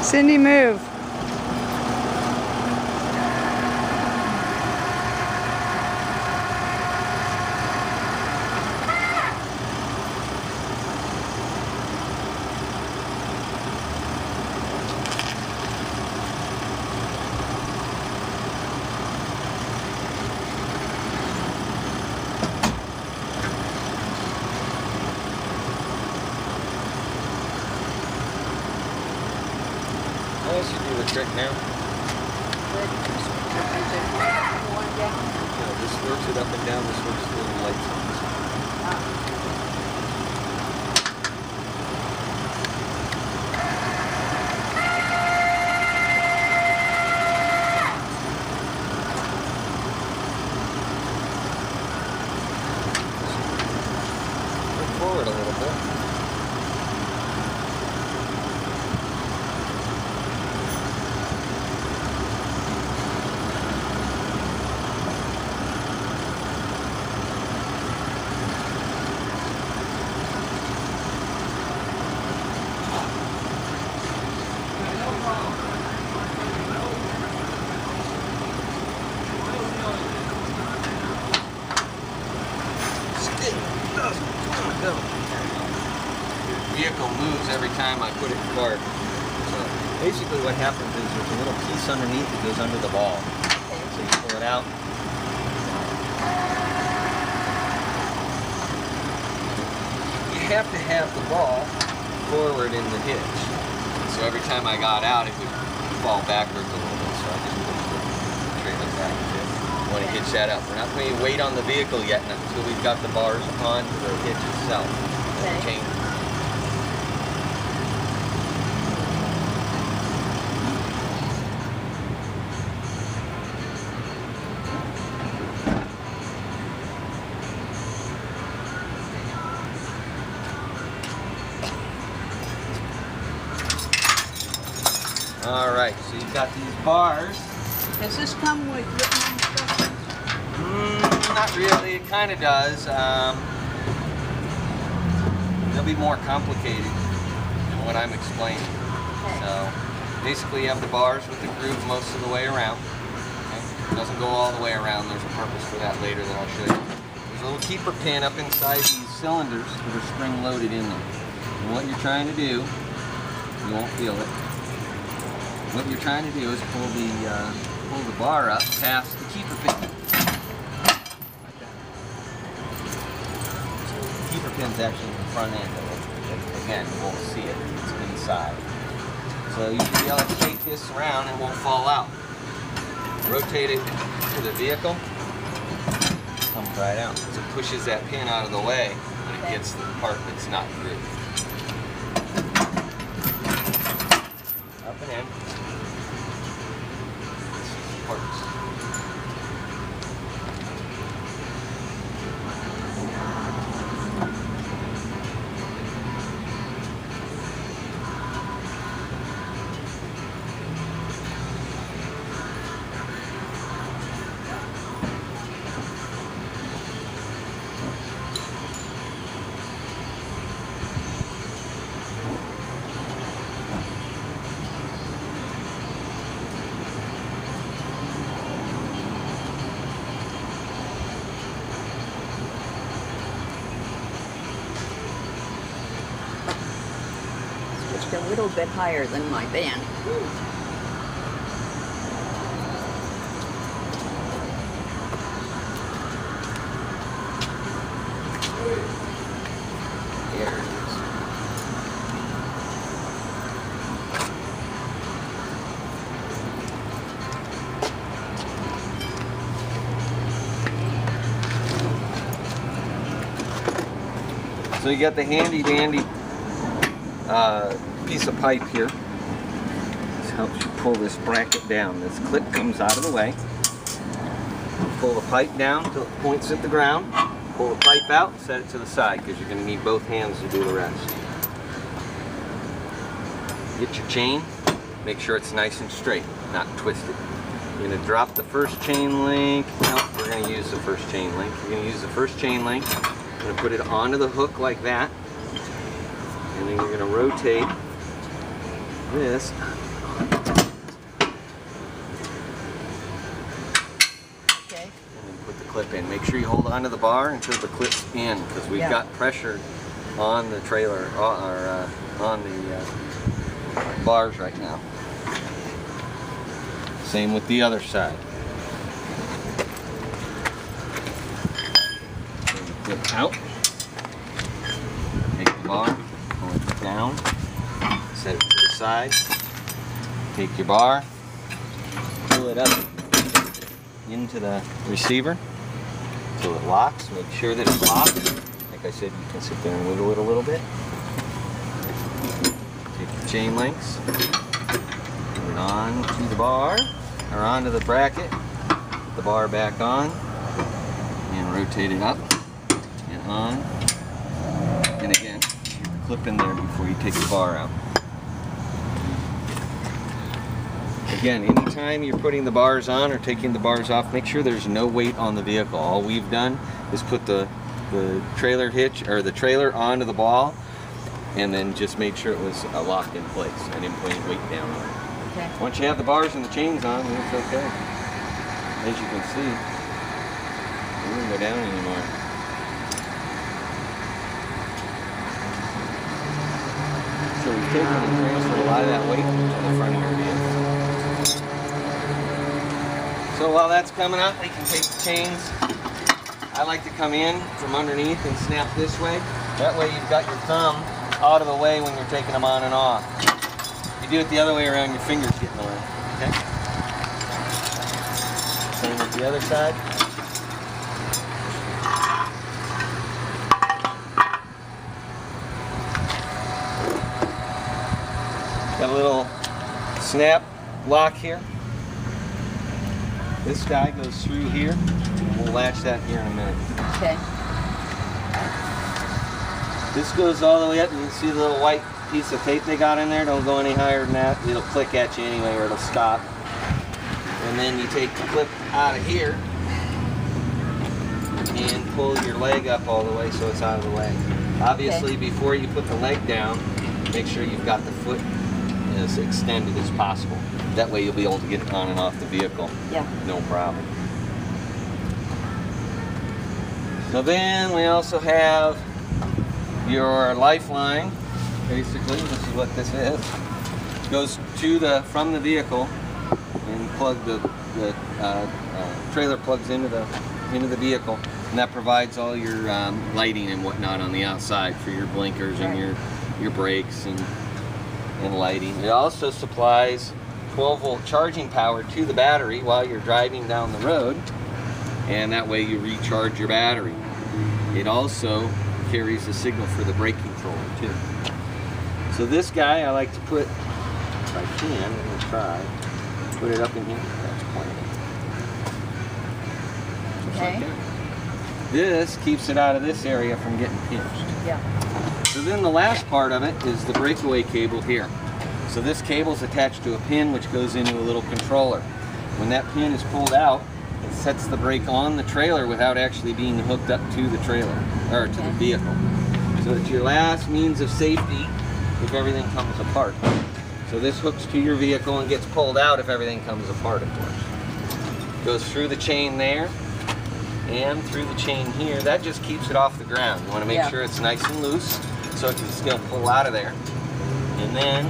Cindy, move. I should do the trick now. Yeah, this works it up and down, this works the little lights on this one. Look forward a little bit. The vehicle moves every time I put it in park. So basically what happens is there's a little piece underneath that goes under the ball. So you pull it out. You have to have the ball forward in the hitch. So every time I got out it would fall backwards a little bit. So I just pushed the trailer back a bit. I want to hitch that up. We're not going to wait on the vehicle yet until we've got the bars onto the hitch itself. Okay. Alright, so you've got these bars. Does this come with written instructions? Not really, it kind of does. They'll be more complicated than what I'm explaining. Okay. So, basically you have the bars with the groove most of the way around. Okay? It doesn't go all the way around, there's a purpose for that later that I'll show you. There's a little keeper pin up inside these cylinders that are spring loaded in them. And what you're trying to do, you won't feel it. What you're trying to do is pull the bar up past the keeper pin. Like that. So the keeper pin's actually in the front end of it. Again, you won't see it. It's inside. So you should be able to take this around and it won't fall out. Rotate it to the vehicle. It comes right out. So it pushes that pin out of the way and it gets the part that's not grooved. Up and in. Parts. Just a little bit higher than my van. Here it is. So you got the handy dandy piece of pipe here. This helps you pull this bracket down. This clip comes out of the way. Pull the pipe down until it points at the ground. Pull the pipe out, set it to the side because you're going to need both hands to do the rest. Get your chain, make sure it's nice and straight, not twisted. You're going to drop the first chain link. No, we're going to use the first chain link. You're going to use the first chain link. You're going to put it onto the hook like that. And then you're going to rotate this clip in. Make sure you hold onto the bar until the clip's in, because we've got pressure on the trailer, or on the bars right now. Same with the other side. Clip out. Take the bar, pull it down, set it to the side. Take your bar, pull it up into the receiver until it locks. Make sure that it's locked. Like I said, you can sit there and wiggle it a little bit. Take your chain links, put it on to the bar, or onto the bracket, put the bar back on, and rotate it up and on. And again, keep the clip in there before you take the bar out. Again, anytime you're putting the bars on or taking the bars off, make sure there's no weight on the vehicle. All we've done is put the trailer hitch, or the trailer, onto the ball, and then just made sure it was locked in place. I didn't put any weight down on it. Okay. Once you have the bars and the chains on, then it's okay. As you can see, it won't go down anymore. So we've taken and transferred a lot of that weight to the front of your vehicle. So while that's coming up, we can take the chains. I like to come in from underneath and snap this way. That way you've got your thumb out of the way when you're taking them on and off. If you do it the other way around, your fingers get in the way. Okay? Same with the other side. Got a little snap lock here. This guy goes through here. We'll latch that here in a minute. Okay. This goes all the way up. You can see the little white piece of tape they got in there. Don't go any higher than that. It'll click at you anyway, or it'll stop. And then you take the clip out of here and pull your leg up all the way so it's out of the way. Obviously, before you put the leg down, make sure you've got the foot as extended as possible. That way you'll be able to get it on and off the vehicle. Yeah. No problem. So then we also have your lifeline. Basically, this is what this is. It goes to from the vehicle, and the trailer plugs into the vehicle, and that provides all your lighting and whatnot on the outside for your blinkers and your brakes and lighting. It also supplies 12-volt charging power to the battery while you're driving down the road, and that way you recharge your battery. It also carries the signal for the brake controller too. So this guy I like to put, if I can, I'm going to try, put it up in here. That's pointing. Okay. Like this keeps it out of this area from getting pinched. Yeah. So then the last part of it is the breakaway cable here. So this cable is attached to a pin which goes into a little controller. When that pin is pulled out, it sets the brake on the trailer without actually being hooked up to the trailer, or to the vehicle. So it's your last means of safety if everything comes apart. So this hooks to your vehicle and gets pulled out if everything comes apart, of course. Goes through the chain there and through the chain here. That just keeps it off the ground. You want to make sure it's nice and loose so it can still pull out of there. And then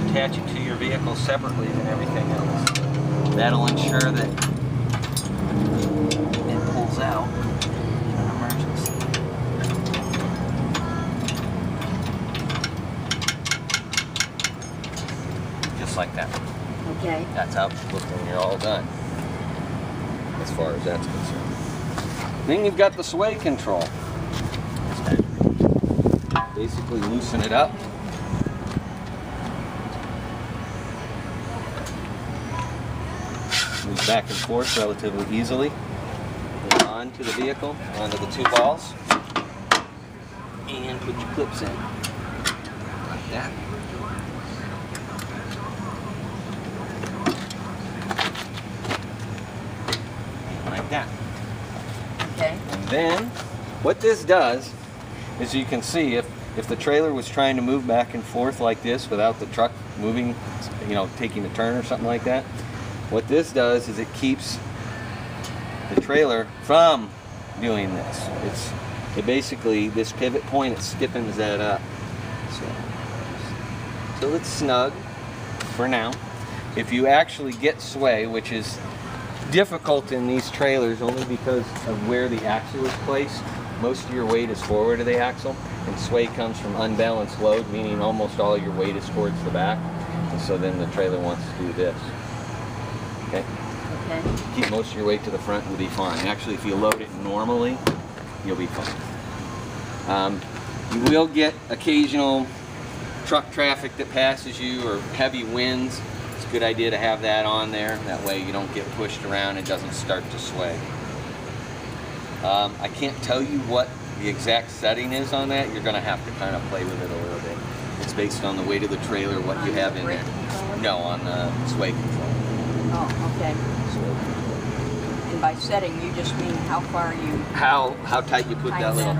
attach it to your vehicle separately than everything else. That'll ensure that it pulls out in an emergency. Just like that. Okay. That's how it looks when you're all done, as far as that's concerned. Then you've got the sway control. Basically loosen it up. Moves back and forth relatively easily. Put it onto the vehicle, onto the two balls, and put your clips in. Like that. Like that. Okay. And then, what this does, is you can see if the trailer was trying to move back and forth like this without the truck moving, taking a turn or something like that, what this does is it keeps the trailer from doing this. It basically, this pivot point, it stiffens that up. So it's snug for now. If you actually get sway, which is difficult in these trailers only because of where the axle is placed, most of your weight is forward of the axle, and sway comes from unbalanced load, meaning almost all your weight is towards the back, and so then the trailer wants to do this. Okay? Okay. Keep most of your weight to the front, you'll be fine. Actually, if you load it normally, you'll be fine. You will get occasional truck traffic that passes you or heavy winds. It's a good idea to have that on there. That way you don't get pushed around, it doesn't start to sway. I can't tell you what the exact setting is on that. You're going to have to kind of play with it a little bit. It's based on the weight of the trailer, what you have in there. No, on the sway control. Oh, okay. And by setting, you just mean how far you... How tight you put that little...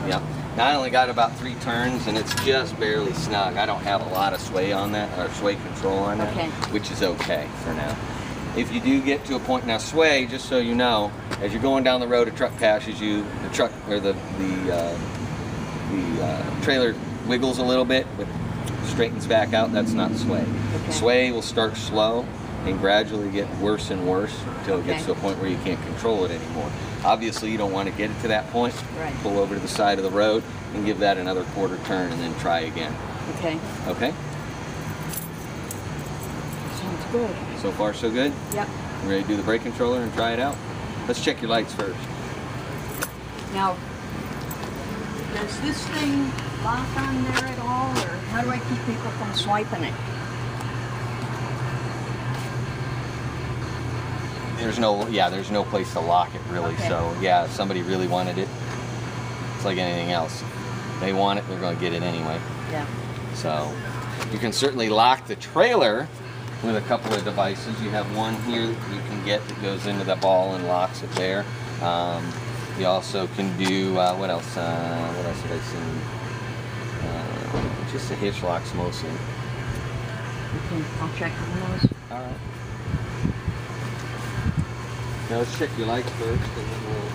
Yep. Now I only got about 3 turns and it's just barely snug. I don't have a lot of sway on that, or sway control on that, which is okay for now. If you do get to a point, now sway, just so you know, as you're going down the road, a truck passes you, the truck, or the trailer wiggles a little bit, but straightens back out, that's not sway. Okay. Sway will start slow and gradually get worse and worse until it gets to a point where you can't control it anymore. Obviously, you don't want to get it to that point. Right. Pull over to the side of the road and give that another quarter turn and then try again. Okay. Okay? Sounds good. So far, so good? Yep. You ready to do the brake controller and try it out? Let's check your lights first. Now, does this thing lock on there at all, or how do I keep people from swiping it? There's no place to lock it really. Okay. So yeah, if somebody really wanted it, it's like anything else. If they want it, they're going to get it anyway. Yeah. So you can certainly lock the trailer with a couple of devices. You have one here that you can get that goes into the ball and locks it there. You also can do what else? What else have I seen? Just the hitch locks mostly. Okay, I'll check on those. All right. Now let's check your lights first, and then we'll